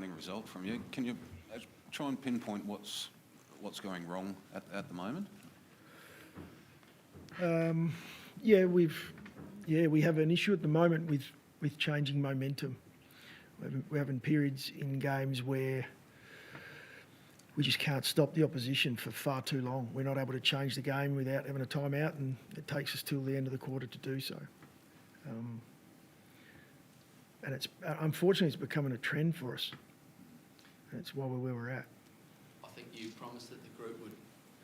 disappointing result from you. Can you try and pinpoint what's going wrong at the moment? We have an issue at the moment with changing momentum. We're having periods in games where we just can't stop the opposition for far too long. We're not able to change the game without having a timeout, and it takes us till the end of the quarter to do so. And unfortunately it's becoming a trend for us. And it's why we're where we're at. I think you promised that the group would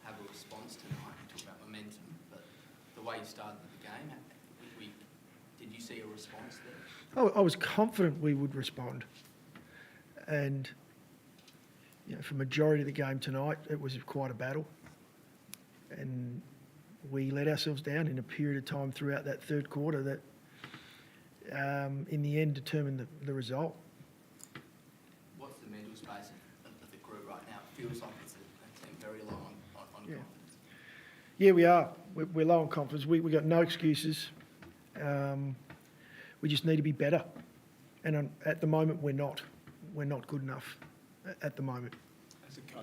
have a response tonight. You talk about momentum, but the way you started the game, did you see a response there? I was confident we would respond. And for the majority of the game tonight, it was quite a battle. And we let ourselves down in a period of time throughout that third quarter that, in the end, determined the result. What's the mental space of the group right now? It feels like it's a team very low on confidence. Yeah, we are. We're low on confidence. We got no excuses. We just need to be better. And at the moment, we're not. We're not good enough at the moment. As a coach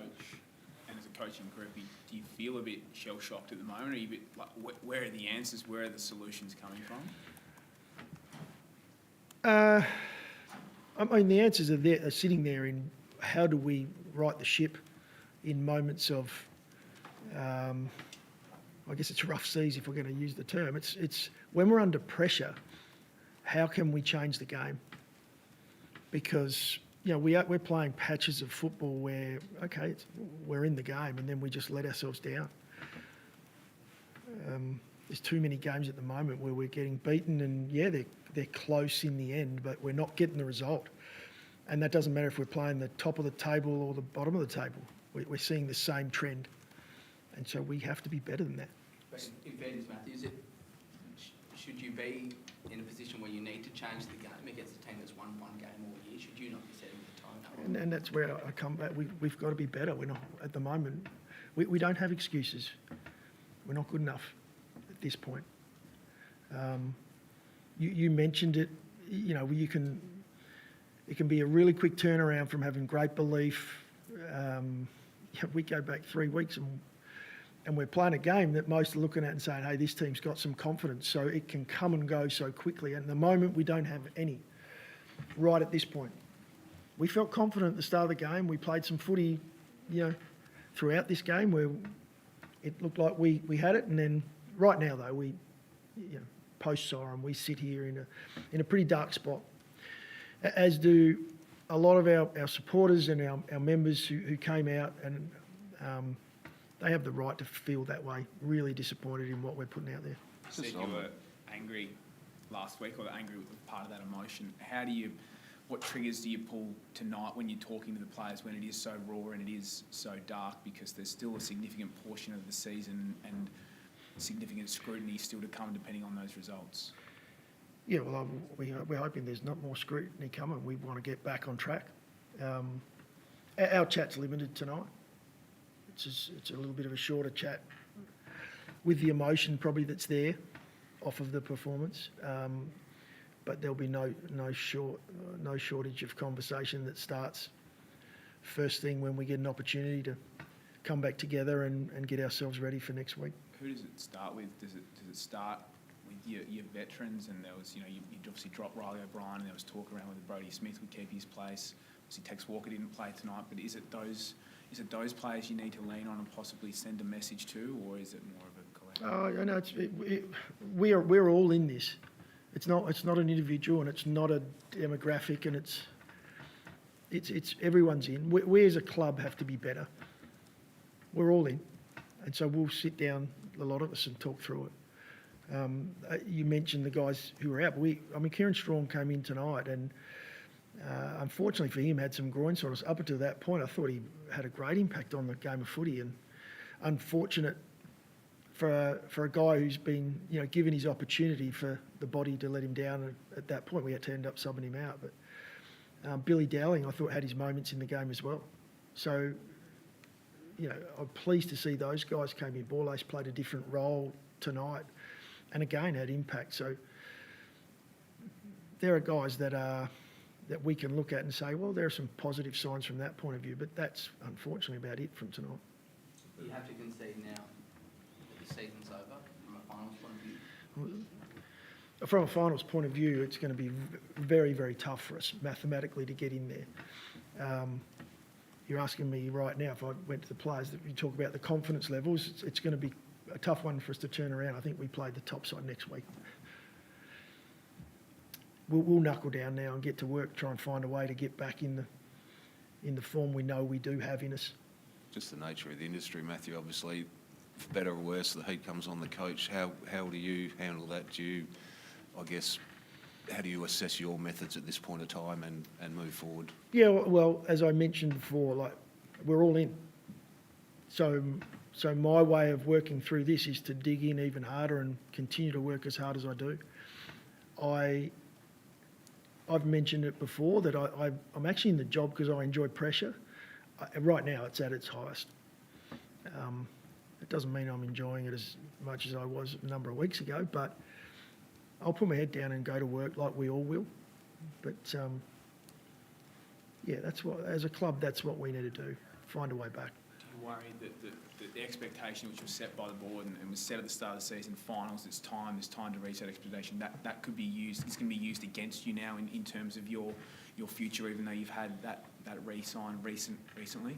and as a coaching group, do you feel a bit shell-shocked at the moment? Are you a bit like, where are the answers? Where are the solutions coming from? I mean, the answers are sitting there in how do we right the ship in moments of, I guess it's rough seas if we're going to use the term. It's when we're under pressure, how can we change the game? Because we're playing patches of football where, okay, we're in the game and then we just let ourselves down. There's too many games at the moment where we're getting beaten and, they're close in the end, but we're not getting the result. And that doesn't matter if we're playing the top of the table or the bottom of the table. We're seeing the same trend. And so we have to be better than that. But in fairness, Matthew, should you be in a position where you need to change the game against a team that's won one game all year? Should you not be setting the tone? And that's where I come back. We've got to be better. We're not, at the moment, we don't have excuses. We're not good enough at this point. You mentioned it, it can be a really quick turnaround from having great belief. We go back 3 weeks and we're playing a game that most are looking at and saying, hey, this team's got some confidence, so it can come and go so quickly. And at the moment, we don't have any right at this point. We felt confident at the start of the game. We played some footy, throughout this game where it looked like we had it. And then right now, though, post-siren, we sit here in a pretty dark spot, as do a lot of our supporters and our members who came out, and they have the right to feel that way, really disappointed in what we're putting out there. You said you were angry last week, or angry with part of that emotion. What triggers do you pull tonight when you're talking to the players when it is so raw and it is so dark, because there's still a significant portion of the season and significant scrutiny still to come depending on those results? Yeah, well, we're hoping there's not more scrutiny coming. We want to get back on track. Our chat's limited tonight. It's a little bit of a shorter chat with the emotion probably that's there off of the performance. But there'll be no shortage of conversation that starts first thing when we get an opportunity to come back together and get ourselves ready for next week. Who does it start with? Does it start with your veterans? And there was, you obviously dropped Riley O'Brien, and there was talk around whether Brodie Smith would keep his place. Obviously, Tex Walker didn't play tonight, but is it those players you need to lean on and possibly send a message to, or is it more of a collective? Oh, no, we're all in this. It's not an individual, and it's not a demographic, and it's everyone's in. We as a club have to be better. We're all in, and so we'll sit down, a lot of us, and talk through it. You mentioned the guys who were out. Kieran Strachan came in tonight, and unfortunately for him, had some groin soreness. Up until that point, I thought he had a great impact on the game of footy, and unfortunate for a guy who's been given his opportunity for the body to let him down. And at that point, we had to end up subbing him out. But Billy Dowling, I thought, had his moments in the game as well. So, I'm pleased to see those guys came in. Borlase played a different role tonight, and again had impact. So there are guys that are that we can look at and say, well, there are some positive signs from that point of view, but that's unfortunately about it from tonight. You have to concede now that the season's over from a finals point of view. From a finals point of view, it's going to be very, very tough for us mathematically to get in there. You're asking me right now if I went to the players, that you talk about the confidence levels, it's going to be a tough one for us to turn around. I think we played the top side next week. We'll knuckle down now and get to work, try and find a way to get back in the form we know we do have in us. Just the nature of the industry, Matthew, obviously, for better or worse, the heat comes on the coach. How do you handle that? Do you, I guess, how do you assess your methods at this point of time and move forward? Yeah, well, as I mentioned before, like, we're all in. So my way of working through this is to dig in even harder and continue to work as hard as I do. I've mentioned it before that I'm actually in the job because I enjoy pressure. Right now it's at its highest. It doesn't mean I'm enjoying it as much as I was a number of weeks ago, but I'll put my head down and go to work like we all will. But yeah, that's what, as a club, that's what we need to do, find a way back. Do you worry that the expectation which was set by the board and was set at the start of the season, finals, it's time to reach that expectation, that could be used, it's going to be used against you now in terms of your future, even though you've had that re-sign recently?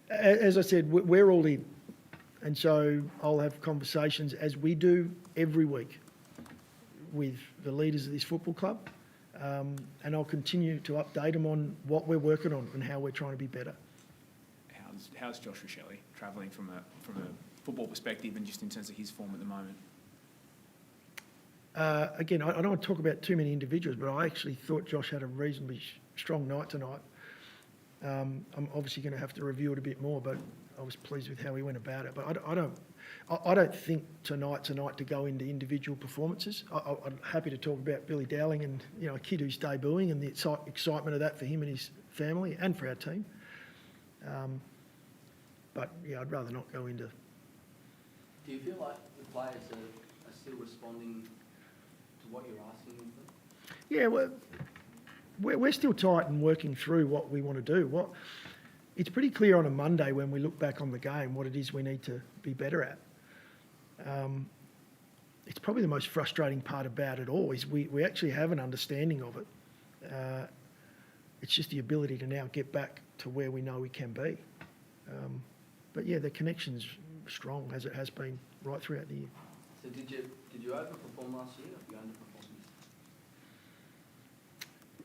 As I said, we're all in. And so I'll have conversations, as we do every week, with the leaders of this football club, and I'll continue to update them on what we're working on and how we're trying to be better. How's Josh Richelli travelling from a football perspective and just in terms of his form at the moment? Again, I don't want to talk about too many individuals, but I actually thought Josh had a reasonably strong night tonight. I'm obviously going to have to review it a bit more, but I was pleased with how he went about it. But I don't think tonight's a night to go into individual performances. I'm happy to talk about Billy Dowling and, you know, a kid who's debuting and the excitement of that for him and his family and for our team. But yeah, I'd rather not go into. Do you feel like the players are still responding to what you're asking them for? Yeah, well, we're still tight and working through what we want to do. It's pretty clear on a Monday when we look back on the game what it is we need to be better at. It's probably the most frustrating part about it all is we actually have an understanding of it. It's just the ability to now get back to where we know we can be. But yeah, the connection's strong as it has been right throughout the year. So did you overperform last year or did you underperform?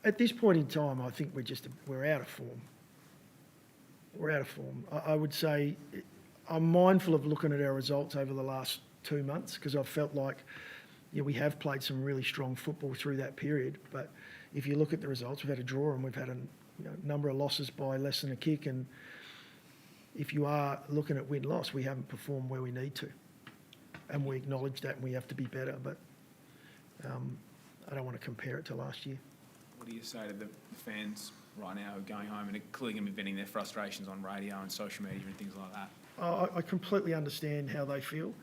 At this point in time, I think we're out of form. We're out of form. I would say I'm mindful of looking at our results over the last 2 months because I've felt like, yeah, we have played some really strong football through that period. But if you look at the results, we've had a draw and we've had a number of losses by less than a kick. And if you are looking at win-loss, we haven't performed where we need to. And we acknowledge that and we have to be better. But I don't want to compare it to last year. What do you say to the fans right now who are going home and are clearly going to be venting their frustrations on radio and social media and things like that? I completely understand how they feel,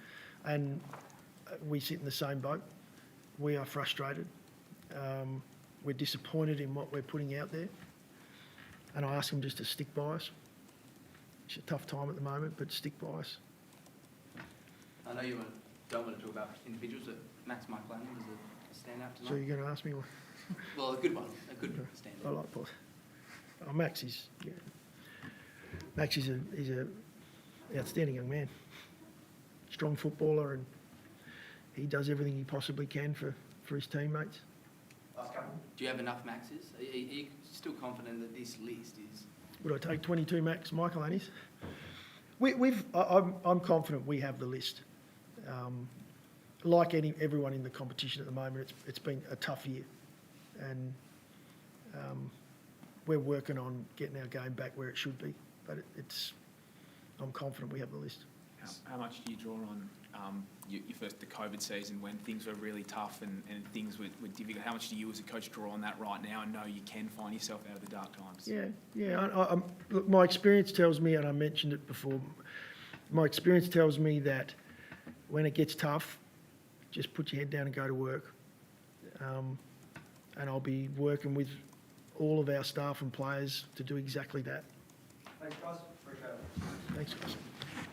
and we sit in the same boat. We are frustrated. We're disappointed in what we're putting out there, and I ask them just to stick by us. It's a tough time at the moment, but stick by us. I know you don't want to talk about individuals, but Max Michaelani was a standout tonight. So you're going to ask me what? Well, a good one, a good standout. I like Paul. Oh, Max is a outstanding young man. Strong footballer, and he does everything he possibly can for his teammates. Do you have enough Maxes? Are you still confident that this list is... Would I take 22 Max Michaelanis? I'm confident we have the list. Like everyone in the competition at the moment, it's been a tough year, and we're working on getting our game back where it should be. But I'm confident we have the list. How much do you draw on the COVID season when things were really tough and things were difficult? How much do you as a coach draw on that right now and know you can find yourself out of the dark times? Yeah. Look, my experience tells me, and I mentioned it before, my experience tells me that when it gets tough, just put your head down and go to work. And I'll be working with all of our staff and players to do exactly that. Thanks, guys. Appreciate it. Thanks, guys.